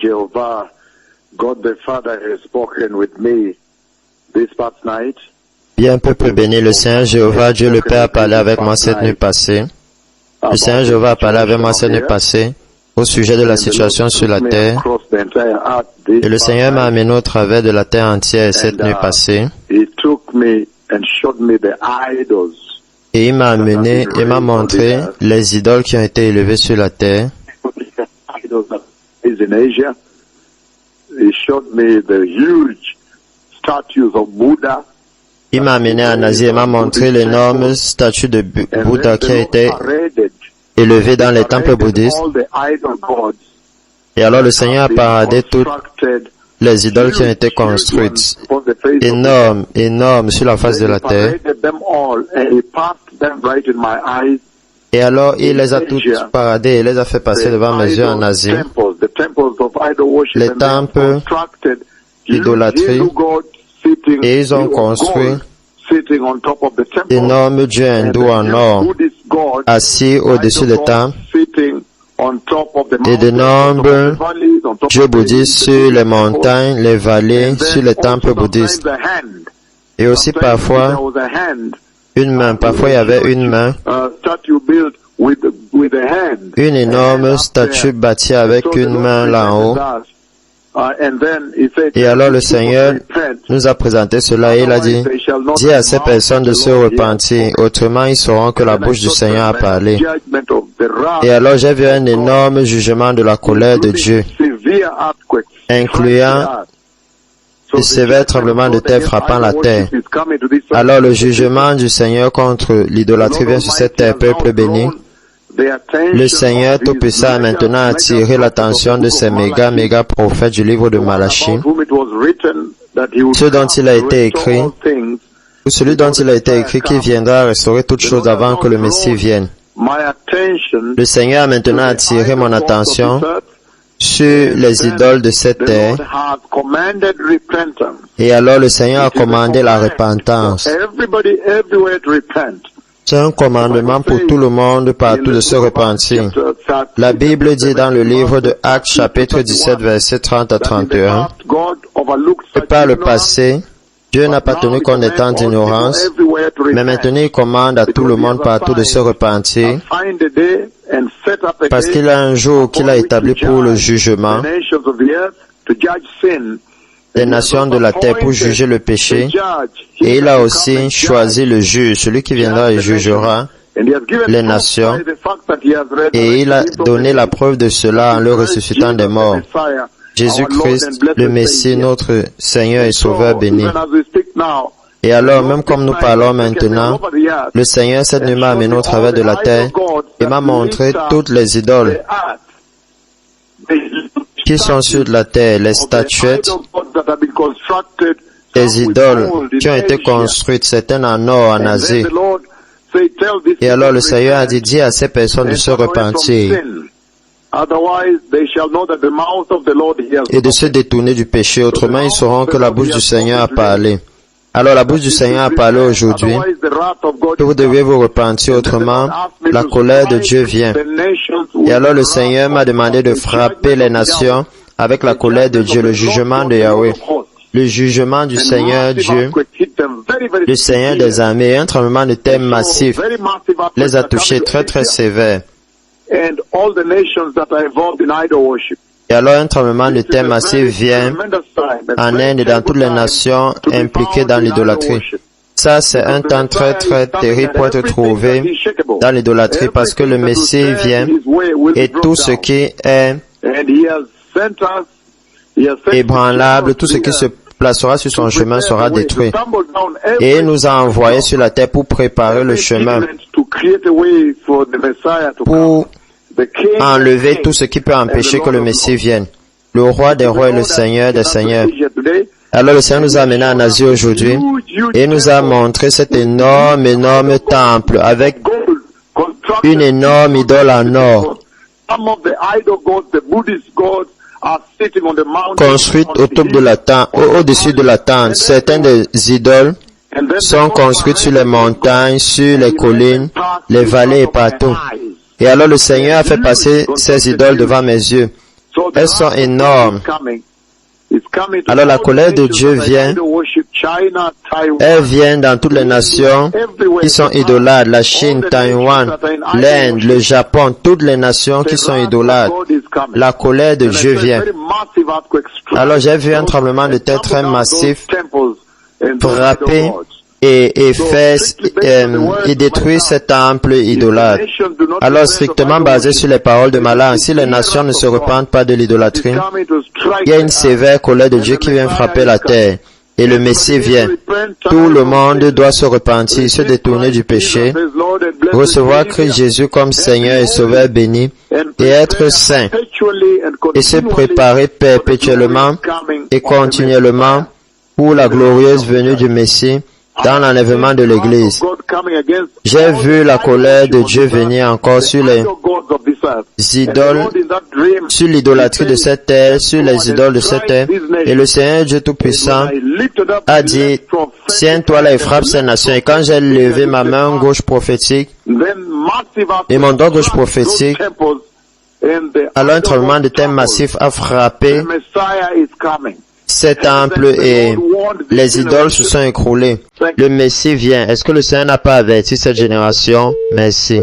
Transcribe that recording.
Jehovah, God the Father has spoken with me this past night. Bien, peuple béni, le Seigneur Jéhovah, Dieu le Père a parlé avec moi cette nuit passée. Le Seigneur Jéhovah a parlé avec moi cette nuit passée au sujet de la situation sur la terre. Et le Seigneur m'a amené au travers de la terre entière cette nuit passée. Et il m'a amené et m'a montré les idoles qui ont été élevées sur la terre. Il m'a amené en Asie et m'a montré l'énorme statue de Bouddha qui a été élevée dans les temples bouddhistes. Et alors le Seigneur a paradé toutes les idoles qui ont été construites, énormes, énormes sur la face de la terre. Et alors il les a toutes paradées et les a fait passer devant mes yeux en Asie. Les temples d'idolâtrie. Et ils ont construit d'énormes dieux hindous en or, assis au-dessus des temples, et d'énormes dieux bouddhistes sur les montagnes, les vallées, sur les temples bouddhistes. Et aussi parfois, une main, parfois il y avait une main, une énorme statue bâtie avec une main là en haut. Et alors le Seigneur nous a présenté cela et il a dit, dis à ces personnes de se repentir, autrement ils sauront que la bouche du Seigneur a parlé. Et alors j'ai vu un énorme jugement de la colère de Dieu, incluant de sévères tremblements de terre frappant la terre. Alors le jugement du Seigneur contre l'idolâtrie vient sur cette terre, peuple béni. Le Seigneur Tout-Puissant a maintenant attiré l'attention de ces méga prophètes du livre de Malachie, ceux dont il a été écrit, ou celui dont il a été écrit qui viendra restaurer toutes choses avant que le Messie vienne. Le Seigneur a maintenant attiré mon attention sur les idoles de cette terre, et alors le Seigneur a commandé la repentance. C'est un commandement pour tout le monde partout de se repentir. La Bible dit dans le livre de Actes chapitre 17 versets 30 à 31 que par le passé, Dieu n'a pas tenu compte des temps d'ignorance, mais maintenant il commande à tout le monde partout de se repentir parce qu'il a un jour qu'il a établi pour le jugement des nations de la terre pour juger le péché, et il a aussi choisi le juge, celui qui viendra et jugera les nations, et il a donné la preuve de cela en le ressuscitant des morts. Jésus-Christ, le Messie, notre Seigneur et Sauveur béni. Et alors, même comme nous parlons maintenant, le Seigneur cette nuit m'a amené au travers de la terre et m'a montré toutes les idoles qui sont sur la terre, les statuettes, les idoles qui ont été construites, certaines en or en Asie. Et alors le Seigneur a dit, dis à ces personnes de se repentir et de se détourner du péché, autrement ils sauront que la bouche du Seigneur a parlé. Alors la bouche du Seigneur a parlé aujourd'hui, que vous deviez vous repentir, autrement la colère de Dieu vient. Et alors le Seigneur m'a demandé de frapper les nations avec la colère de Dieu, le jugement de Yahweh, le jugement du Seigneur Dieu, le Seigneur des armées. Un tremblement de terre massif les a touchés très sévère. Et alors un tremblement de terre massif vient en Inde et dans toutes les nations impliquées dans l'idolâtrie. Ça, c'est un temps très terrible pour être trouvé dans l'idolâtrie parce que le Messie vient et tout ce qui est ébranlable, tout ce qui se placera sur son chemin sera détruit. Et il nous a envoyés sur la terre pour préparer le chemin, pour enlever tout ce qui peut empêcher que le Messie vienne. Le roi des rois et le Seigneur des seigneurs. Alors le Seigneur nous a amenés en Asie aujourd'hui et nous a montré cet énorme temple avec une énorme idole en or construite au-dessus de la tente. Certaines des idoles sont construites sur les montagnes, sur les collines, les vallées et partout. Et alors le Seigneur a fait passer ces idoles devant mes yeux. Elles sont énormes. Alors la colère de Dieu vient. Elle vient dans toutes les nations qui sont idolâtres. La Chine, Taïwan, l'Inde, le Japon, toutes les nations qui sont idolâtres. La colère de Dieu vient. Alors j'ai vu un tremblement de terre très massif frapper et détruire ce temple idolâtre. Alors strictement basé sur les paroles de Malak, si les nations ne se repentent pas de l'idolâtrie, il y a une sévère colère de Dieu qui vient frapper la terre. Et le Messie vient. Tout le monde doit se repentir, se détourner du péché, recevoir Christ Jésus comme Seigneur et Sauveur béni, et être saint, et se préparer perpétuellement et continuellement pour la glorieuse venue du Messie dans l'enlèvement de l'Église. J'ai vu la colère de Dieu venir encore sur les idoles, sur l'idolâtrie de cette terre, sur les idoles de cette terre. Et le Seigneur Dieu Tout-Puissant a dit, tiens-toi là et frappe ces nations. Et quand j'ai levé ma main gauche prophétique et mon doigt gauche prophétique, alors un tremblement de terre massif a frappé ces temples et les idoles se sont écroulées. Le Messie vient. Est-ce que le Seigneur n'a pas averti cette génération? Merci.